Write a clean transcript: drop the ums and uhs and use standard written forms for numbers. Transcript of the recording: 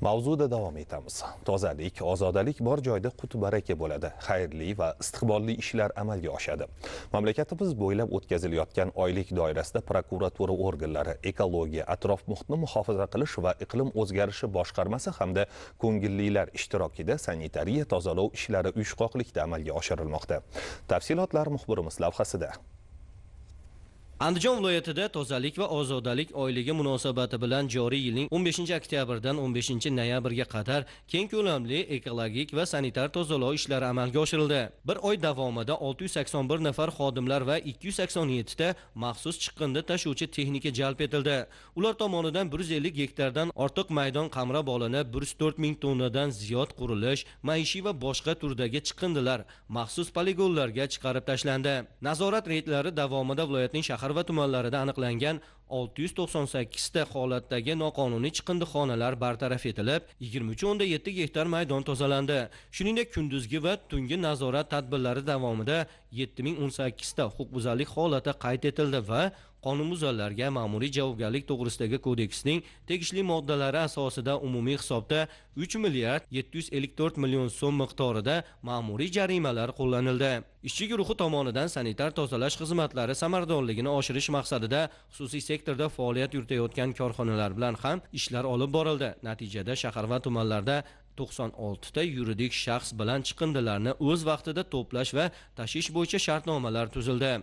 Mavzuda davom etamiz. Tozalik, ozodalik bor joyda qut baraka bo'ladi. Xayrli va istiqbolli ishlar amalga oshadi. Mamlakatimiz bo'ylab o'tkazilayotgan oylik doirasida prokuratura organlari, ekologiya, atrof muhitni muhofaza qilish va iqlim o'zgarishi boshqarmasi hamda ko'ngillilar ishtirokida sanitariya tozalov ishlari uyushqoqlikda amalga oshirilmoqda. Tafsilotlar muxbirimiz lavhasida. Andijon viloyatida tozalik va ozodalik oyligi munosabati bilan joriy yilning 15 oktyabrdan 15 noyabrga qadar keng ko'lamli ekologik va sanitar tozalov ishlari amalga oshirildi. Bir oy davomida 681 nafar xodimlar va 287 ta maxsus chiqindi tashuvchi texnika jalb etildi. Ular tomonidan 150 gektardan ortiq maydon qamrab olinib, 104 ming tonnadan ziyod qurilish, maishiy va boshqa turdagi chiqindilar maxsus poligonlarga chiqarib tashlandi. Nazorat reydlari davomida viloyatning shahar va tumanlarida aniqlangan 698 ta holatdagi noqonuniy chiqindixonalar bartaraf etilib, 23.7 gektar maydon tozalandi. Shuningdek, kunduzgi va tungi nazorat tadbirlari davomida 7018 ta huquqbuzarlik holati qayd etildi va qonunbuzarlarga ma'muriy javobgarlik to'g'risidagi kodeksning tegishli moddalari asosida umumiy hisobda 3 milliard 754 million so'm miqdorida ma'muriy jarimalar qo'llanildi. Ishchi guruhi tomonidan sanitar tozalash xizmatlari samaradorligini oshirish maqsadida xususiy sektorda faoliyat yuritayotgan korxonalar bilan ham ishlar olib borildi. Natijada shahar va tumanlarda 96 ta yuridik shaxs bilan chiqindilarni o'z vaqtida to'plash va tashish bo'yicha shartnomalar tuzildi.